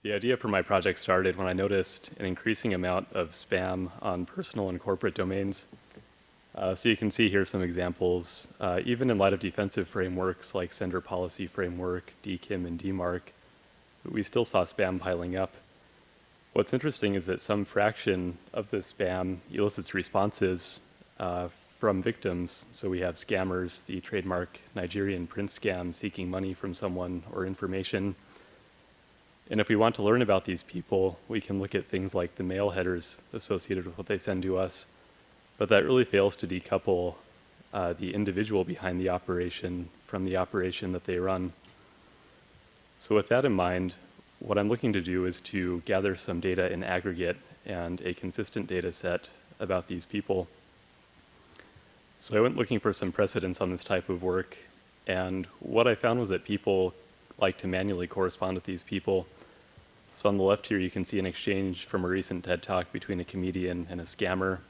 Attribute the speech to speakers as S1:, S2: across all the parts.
S1: The idea for my project started when I noticed an increasing amount of spam on personal and corporate domains. So you can see here some examples, even in light of defensive frameworks like Sender Policy Framework, DKIM, and DMARC, we still saw spam piling up. What's interesting is that some fraction of the spam elicits responses from victims. So we have scammers, the trademark Nigerian prince scam seeking money from someone or information. And if we want to learn about these people, we can look at things like the mail headers associated with what they send to us. But that really fails to decouple the individual behind the operation from the operation that they run. So with that in mind, what I'm looking to do is to gather some data in aggregate and a consistent data set about these people. So I went looking for some precedents on this type of work, and what I found was that people like to manually correspond with these people. So on the left here, you can see an exchange from a recent TED Talk between a comedian and a scammer.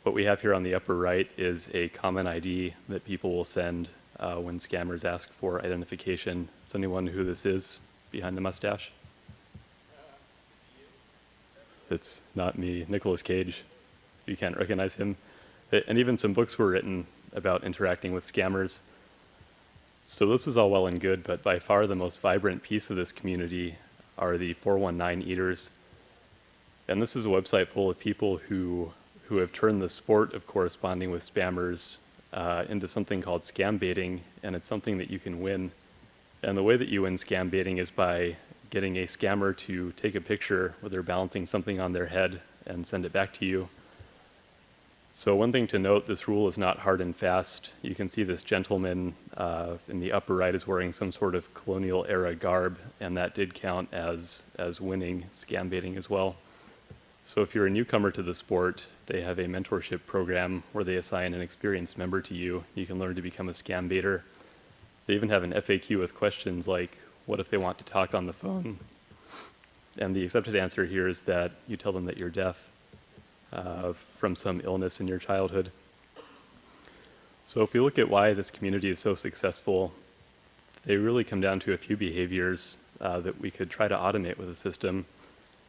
S1: What we have here on the upper right is a common ID that people will send when scammers ask for identification. Does anyone know who this is behind the mustache? It's not me, Nicolas Cage, if you can't recognize him. And even some books were written about interacting with scammers. So this was all well and good, but by far the most vibrant piece of this community are the 419 eaters. And this is a website full of people who have turned the sport of corresponding with spammers into something called Scambaiting, and it's something that you can win. And the way that you win Scambaiting is by getting a scammer to take a picture where they're balancing something on their head and send it back to you. So one thing to note, this rule is not hard and fast. You can see this gentleman in the upper right is wearing some sort of colonial era garb, and that did count as winning Scambaiting as well. So if you're a newcomer to the sport, they have a mentorship program where they assign an experienced member to you. You can learn to become a scambaiter. They even have an FAQ with questions like, what if they want to talk on the phone? And the accepted answer here is that you tell them that you're deaf from some illness in your childhood. So if we look at why this community is so successful, they really come down to a few behaviors that we could try to automate with the system.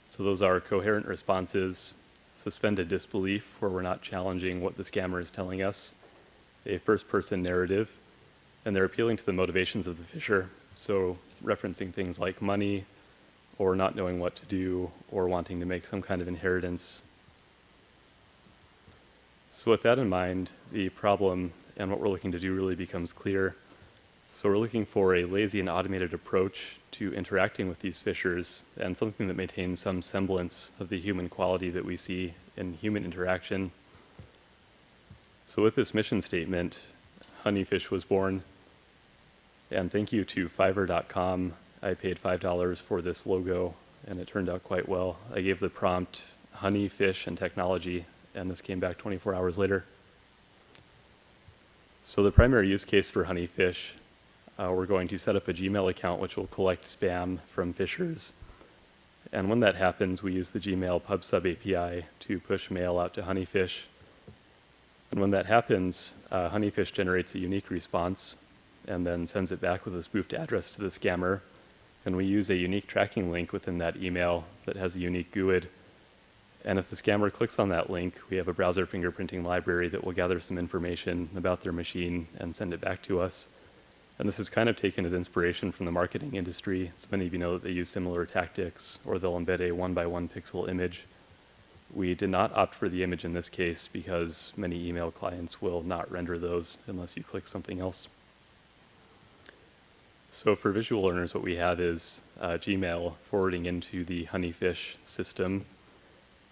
S1: So those are coherent responses, suspended disbelief, where we're not challenging what the scammer is telling us, a first-person narrative, and they're appealing to the motivations of the fisher, so referencing things like money, or not knowing what to do, or wanting to make some kind of inheritance. So with that in mind, the problem and what we're looking to do really becomes clear. So we're looking for a lazy and automated approach to interacting with these fishers, and something that maintains some semblance of the human quality that we see in human interaction. So with this mission statement, Honeyfish was born. And thank you to Fiverr.com. I paid $5 for this logo, and it turned out quite well. I gave the prompt, honey, fish, and technology, and this came back 24 hours later. So the primary use case for Honeyfish, we're going to set up a Gmail account which will collect spam from fishers. And when that happens, we use the Gmail PubSub API to push mail out to Honeyfish. And when that happens, Honeyfish generates a unique response and then sends it back with a spoofed address to the scammer. And we use a unique tracking link within that email that has a unique GUID. And if the scammer clicks on that link, we have a browser fingerprinting library that will gather some information about their machine and send it back to us. And this is kind of taken as inspiration from the marketing industry. So many of you know that they use similar tactics, or they'll embed a 1x1 pixel image. We did not opt for the image in this case because many email clients will not render those unless you click something else. So for visual learners, what we have is Gmail forwarding into the Honeyfish system.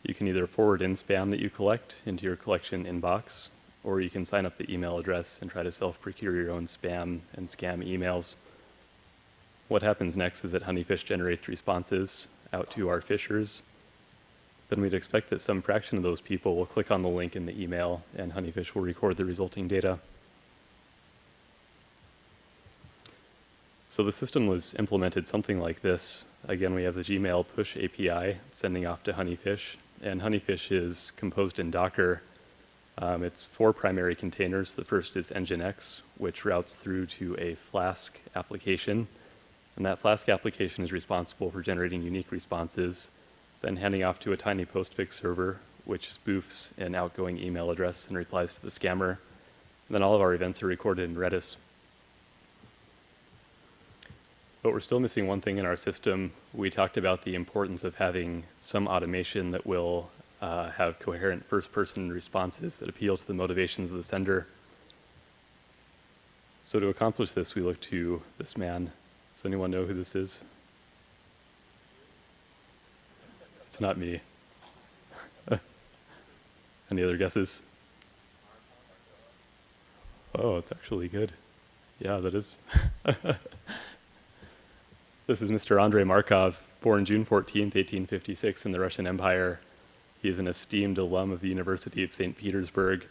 S1: You can either forward in spam that you collect into your collection inbox, or you can sign up the email address and try to self-procure your own spam and scam emails. What happens next is that Honeyfish generates responses out to our fishers. Then we'd expect that some fraction of those people will click on the link in the email, and Honeyfish will record the resulting data. So the system was implemented something like this. Again, we have the Gmail push API sending off to Honeyfish, and Honeyfish is composed in Docker. It's 4 primary containers. The first is Nginx, which routes through to a Flask application. And that Flask application is responsible for generating unique responses, then handing off to a tiny postfix server, which spoofs an outgoing email address and replies to the scammer. And then all of our events are recorded in Redis. But we're still missing one thing in our system. We talked about the importance of having some automation that will have coherent first-person responses that appeal to the motivations of the sender. So to accomplish this, we look to this man. Does anyone know who this is? It's not me. Any other guesses? Oh, it's actually good. Yeah, that is. This is Mr. Andrei Markov, born June 14th, 1856 in the Russian Empire. He is an esteemed alum of the University of St. Petersburg,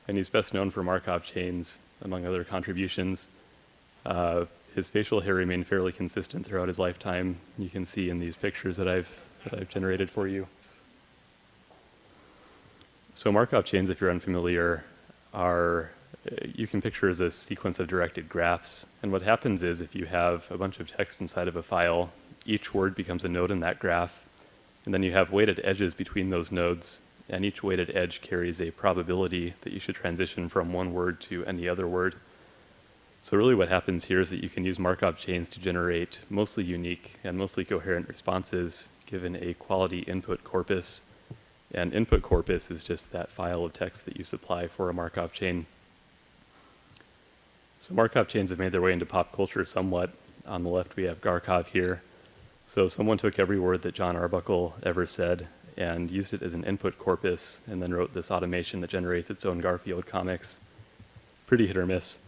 S1: and he's best known for Markov Chains, among other contributions. His facial hair remained fairly consistent throughout his lifetime. You can see in these pictures that I've generated for you. So Markov chains, if you're unfamiliar, are you can picture as a sequence of directed graphs. And what happens is if you have a bunch of text inside of a file, each word becomes a node in that graph. And then you have weighted edges between those nodes. And each weighted edge carries a probability that you should transition from one word to any other word. So really what happens here is that you can use Markov chains to generate mostly unique and mostly coherent responses given a quality input corpus. And input corpus is just that file of text that you supply for a Markov chain. So Markov chains have made their way into pop culture somewhat. On the left we have Garkov here. So someone took every word that John Arbuckle ever said and used it as an input corpus and then wrote this automation that generates its own Garfield comics. Pretty hit or miss.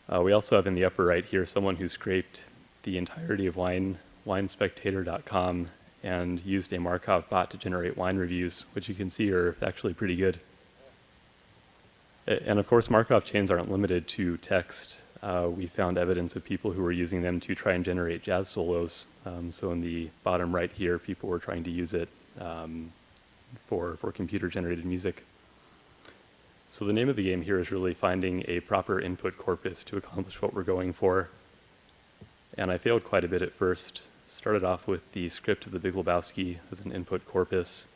S1: We also have in the upper right here someone who scraped the entirety of winespectator.com and used a Markov bot to generate wine reviews, which you can see are actually pretty good. And of course, Markov chains aren't limited to text. We found evidence of people who were using them to try and generate jazz solos. So in the bottom right here, people were trying to use it for computer-generated music. So the name of the game here is really finding a proper input corpus to accomplish what we're going for. And I failed quite a bit at first. Started off with the script of The Big Lebowski as an input corpus.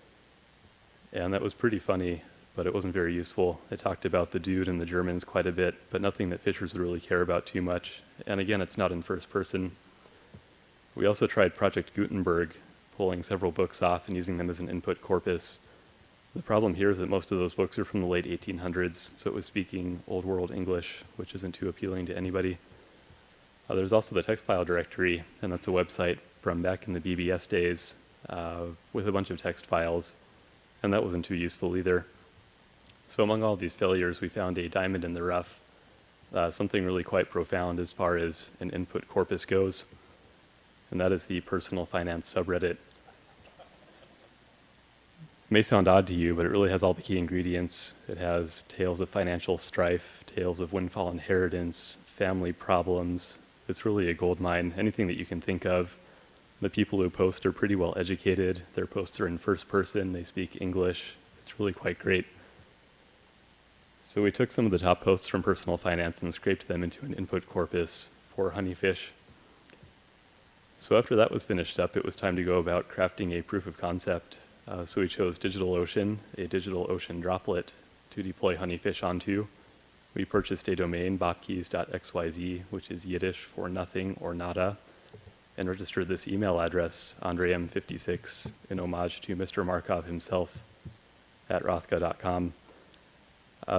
S1: And that was pretty funny, but it wasn't very useful. It talked about the dude and the Germans quite a bit, but nothing that fishers would really care about too much. And again, it's not in first person. We also tried Project Gutenberg, pulling several books off and using them as an input corpus. The problem here is that most of those books are from the late 1800s, so it was speaking Old World English, which isn't too appealing to anybody. There's also the text file directory, and that's a website from back in the BBS days with a bunch of text files, and that wasn't too useful either. So among all these failures, we found a diamond in the rough, something really quite profound as far as an input corpus goes, and that is the personal finance subreddit. It may sound odd to you, but it really has all the key ingredients. It has tales of financial strife, tales of windfall inheritance, family problems. It's really a gold mine, anything that you can think of. The people who post are pretty well educated. Their posts are in first person. They speak English. It's really quite great. So we took some of the top posts from personal finance and scraped them into an input corpus for Honeyfish. So after that was finished up, it was time to go about crafting a proof of concept. So we chose DigitalOcean, a DigitalOcean droplet, to deploy Honeyfish onto. We purchased a domain, bopkeys.xyz, which is Yiddish for nothing or nada, and registered this email address, AndreM56, in homage to Mr. Markov himself at rothka.com.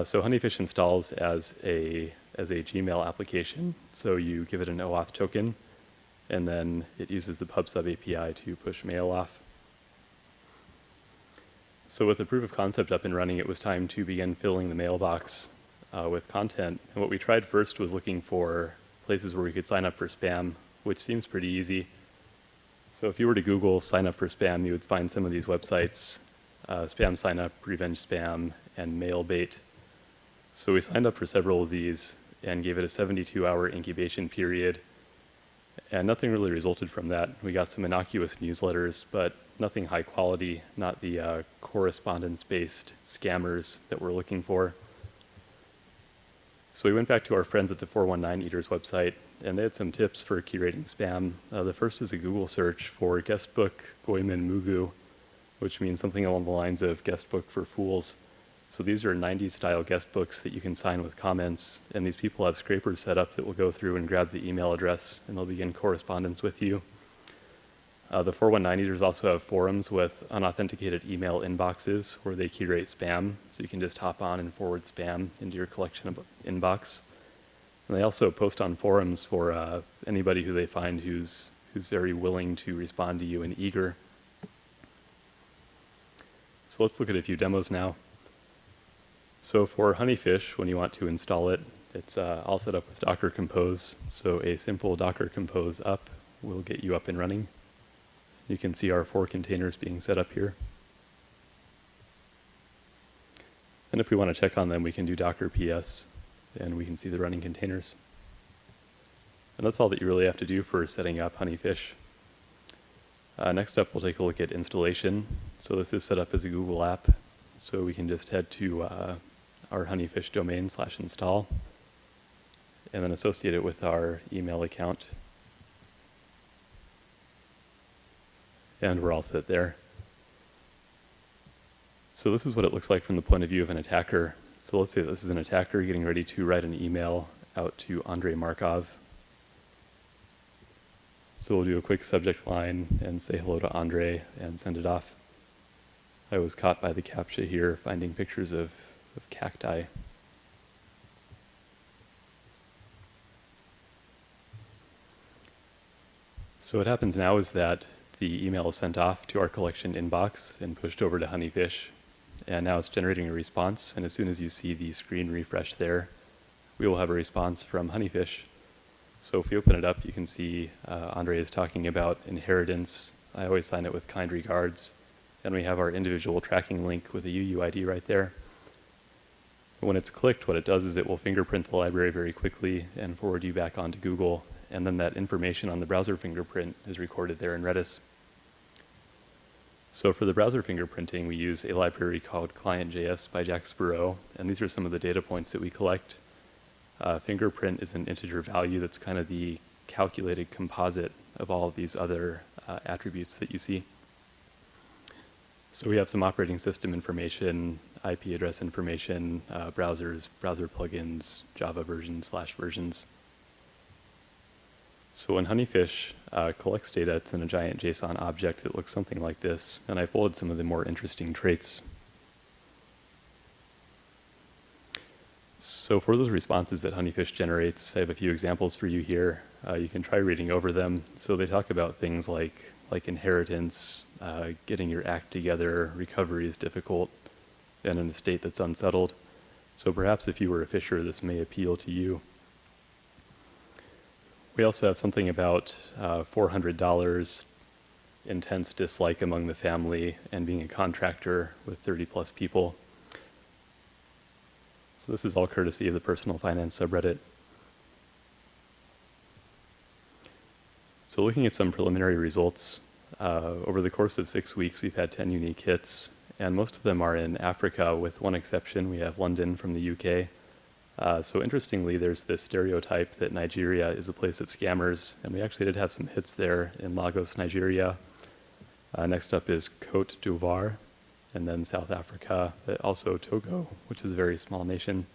S1: So Honeyfish installs as a Gmail application. So you give it an OAuth token, and then it uses the PubSub API to push mail off. So with the proof of concept up and running, it was time to begin filling the mailbox with content. And what we tried first was looking for places where we could sign up for spam, which seems pretty easy. So if you were to Google sign up for spam, you would find some of these websites, Spam Sign Up, Revenge Spam, and Mailbait. So we signed up for several of these and gave it a 72-hour incubation period. And nothing really resulted from that. We got some innocuous newsletters, but nothing high quality, not the correspondence-based scammers that we're looking for. So we went back to our friends at the 419 Eaters website, and they had some tips for curating spam. The first is a Google search for guestbook Goiman Mugu, which means something along the lines of guestbook for fools. So these are 90s style guest books that you can sign with comments, and these people have scrapers set up that will go through and grab the email address, and they'll begin correspondence with you. The 419 Eaters also have forums with unauthenticated email inboxes where they curate spam, so you can just hop on and forward spam into your collection of inbox. And they also post on forums for anybody who they find who's very willing to respond to you and eager. So let's look at a few demos now. So for Honeyfish, when you want to install it, it's all set up with Docker Compose. So a simple Docker Compose up will get you up and running. You can see our 4 containers being set up here. And if we want to check on them, we can do Docker PS, and we can see the running containers. And that's all that you really have to do for setting up Honeyfish. Next up, we'll take a look at installation. So this is set up as a Google app. So we can just head to our Honeyfish domain /install, and then associate it with our email account. And we're all set there. So this is what it looks like from the point of view of an attacker. So let's say this is an attacker getting ready to write an email out to Andrei Markov. So we'll do a quick subject line and say hello to Andrei and send it off. I was caught by the CAPTCHA here, finding pictures of cacti. So what happens now is that the email is sent off to our collection inbox and pushed over to Honeyfish. And now it's generating a response. And as soon as you see the screen refresh there, we will have a response from Honeyfish. So if we open it up, you can see Andrei is talking about inheritance. I always sign it with kind regards. And we have our individual tracking link with a UUID right there. When it's clicked, what it does is it will fingerprint the library very quickly and forward you back onto Google. And then that information on the browser fingerprint is recorded there in Redis. So for the browser fingerprinting, we use a library called Client.js by Jack Sparrow, and these are some of the data points that we collect. Fingerprint is an integer value that's kind of the calculated composite of all of these other attributes that you see. So we have some operating system information, IP address information, browsers, browser plugins, Java versions. So when Honeyfish collects data, it's in a giant JSON object that looks something like this, and I've pulled some of the more interesting traits. So for those responses that Honeyfish generates, I have a few examples for you here. You can try reading over them. So they talk about things like inheritance, getting your act together, recovery is difficult, and in a state that's unsettled. So perhaps if you were a fisher, this may appeal to you. We also have something about $400, intense dislike among the family, and being a contractor with 30 plus people. So this is all courtesy of the personal finance subreddit. So looking at some preliminary results, over the course of 6 weeks, we've had 10 unique hits, and most of them are in Africa, with one exception. We have London from the UK. So interestingly, there's this stereotype that Nigeria is a place of scammers, and we actually did have some hits there in Lagos, Nigeria. Next up is Cote d'Ivoire, and then South Africa, also Togo, which is a very small nation.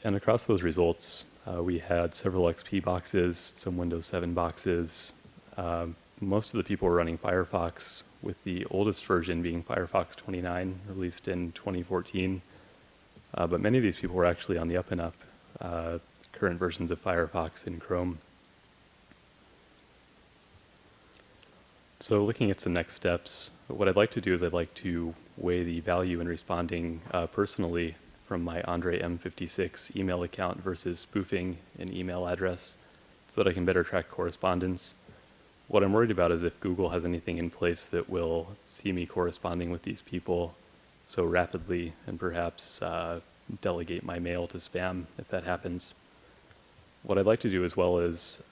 S1: And across those results, we had several XP boxes, some Windows 7 boxes. Most of the people were running Firefox, with the oldest version being Firefox 29, released in 2014. But many of these people were actually on the up and up, current versions of Firefox and Chrome. So looking at some next steps, what I'd like to do is I'd like to weigh the value in responding personally from my Andre M56 email account versus spoofing an email address so that I can better track correspondence. What I'm worried about is if Google has anything in place that will see me corresponding with these people so rapidly, and perhaps delegate my mail to spam if that happens. What I'd like to do as well is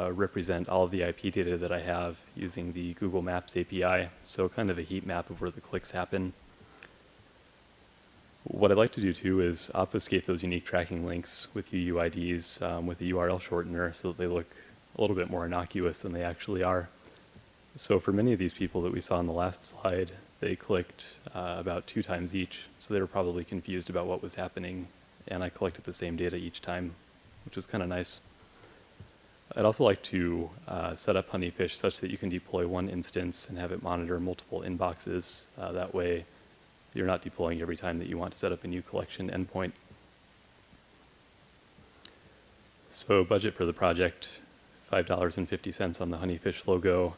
S1: represent all of the IP data that I have using the Google Maps API, so kind of a heat map of where the clicks happen. What I'd like to do too is obfuscate those unique tracking links with UUIDs with a URL shortener so that they look a little bit more innocuous than they actually are. So for many of these people that we saw on the last slide, they clicked about 2 times each, so they were probably confused about what was happening, and I collected the same data each time, which was kind of nice. I'd also like to set up Honeyfish such that you can deploy one instance and have it monitor multiple inboxes. That way, you're not deploying every time that you want to set up a new collection endpoint. So budget for the project, $5.50 on the Honeyfish logo.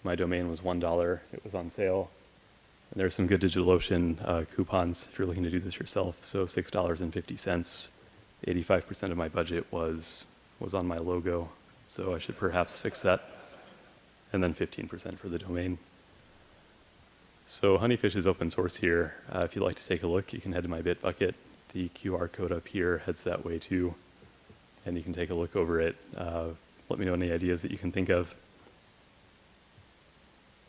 S1: My domain was $1. It was on sale. And there's some good DigitalOcean coupons if you're looking to do this yourself. So $6.50. 85% of my budget was on my logo. So I should perhaps fix that. And then 15% for the domain. So Honeyfish is open source here. If you'd like to take a look, you can head to my Bitbucket. The QR code up here heads that way too. And you can take a look over it. Let me know any ideas that you can think of.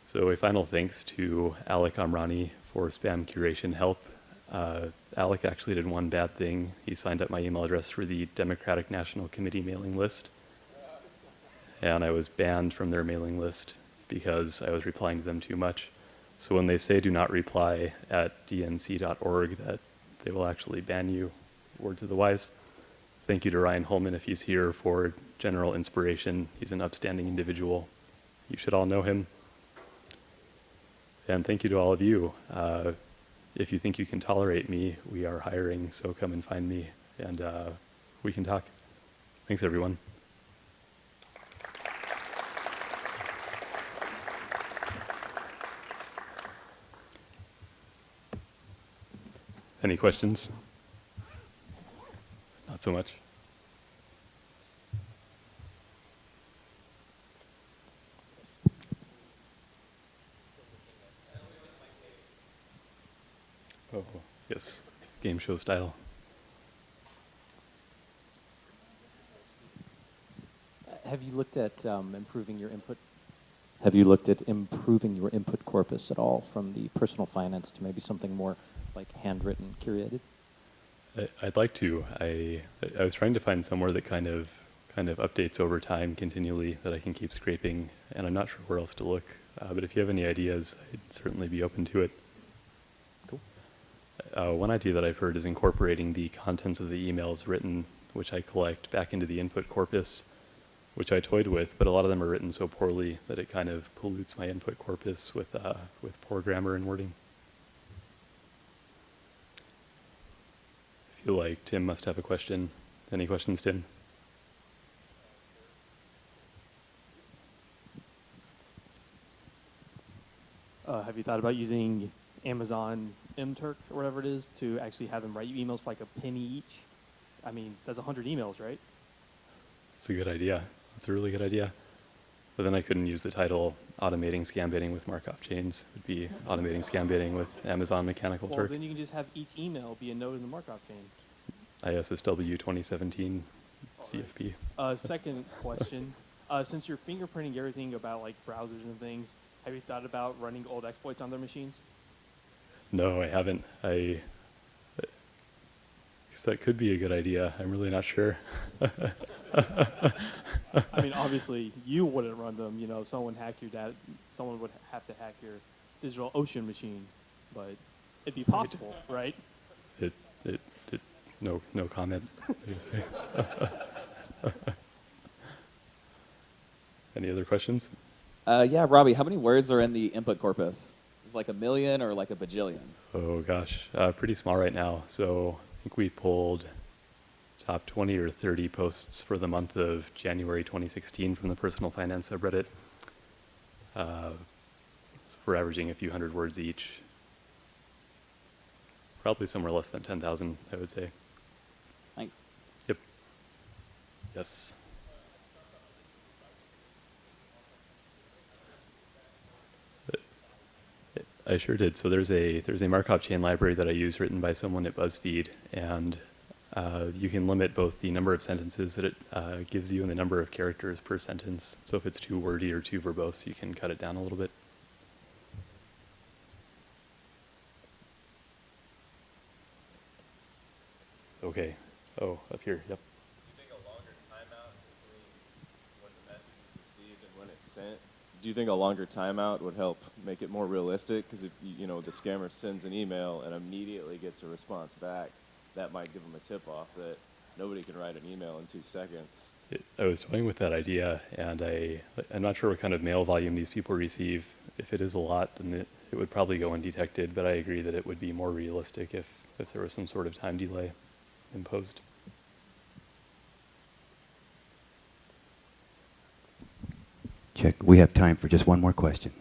S1: So a final thanks to Alec Amrani for spam curation help. Alec actually did one bad thing. He signed up my email address for the Democratic National Committee mailing list. And I was banned from their mailing list because I was replying to them too much. So when they say do not reply at dnc.org, that they will actually ban you, word to the wise. Thank you to Ryan Holman if he's here for general inspiration. He's an upstanding individual. You should all know him. And thank you to all of you. If you think you can tolerate me, we are hiring, so come and find me, and we can talk. Thanks, everyone. Any questions? Not so much. Oh, yes, game show style.
S2: Have you looked at improving your input? Have you looked at improving your input corpus at all from the personal finance to maybe something more like handwritten, curated?
S1: I'd like to. I was trying to find somewhere that kind of updates over time continually that I can keep scraping, and I'm not sure where else to look. But if you have any ideas, I'd certainly be open to it. Cool. One idea that I've heard is incorporating the contents of the emails written, which I collect, back into the input corpus, which I toyed with, but a lot of them are written so poorly that it kind of pollutes my input corpus with poor grammar and wording. I feel like Tim must have a question. Any questions, Tim?
S3: Have you thought about using Amazon MTurk or whatever it is to actually have them write you emails for like a penny each? I mean, that's 100 emails, right?
S1: That's a good idea. That's a really good idea. But then I couldn't use the title Automating Scambaiting with Markov Chains. It would be Automating Scambaiting with Amazon Mechanical
S3: Well,
S1: Turk.
S3: then you can just have each email be a node in the Markov chain.
S1: ISSW 2017 CFP.
S3: Second question, since you're fingerprinting everything about like browsers and things, have you thought about running old exploits on their machines?
S1: No, I haven't. I guess that could be a good idea. I'm really not sure.
S3: I mean, obviously, you wouldn't run them. You know, if someone hacked your data, someone would have to hack your DigitalOcean machine, but it'd be possible, right?
S1: No comment. Any other questions?
S4: Yeah, Robbie, how many words are in the input corpus? Is it like a million or like a bajillion?
S1: Oh gosh, pretty small right now. So I think we pulled top 20 or 30 posts for the month of January 2016 from the personal finance subreddit. So we're averaging a few hundred words each. Probably somewhere less than 10,000, I would say.
S4: Thanks.
S1: Yep. Yes. I sure did. So there's a Markov chain library that I use written by someone at BuzzFeed, and you can limit both the number of sentences that it gives you and the number of characters per sentence. So if it's too wordy or too verbose, you can cut it down a little bit. Okay. Oh, up here. Yep.
S5: Do you think a longer timeout between when the message is received and when it's sent? Do you think a longer timeout would help make it more realistic? Because if the scammer sends an email and immediately gets a response back, that might give them a tip off that nobody can write an email in 2 seconds.
S1: I was toying with that idea, and I'm not sure what kind of mail volume these people receive. If it is a lot, then it would probably go undetected, but I agree that it would be more realistic if there was some sort of time delay imposed.
S6: Check. We have time for just one more question.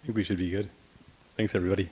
S1: I think we should be good. Thanks, everybody.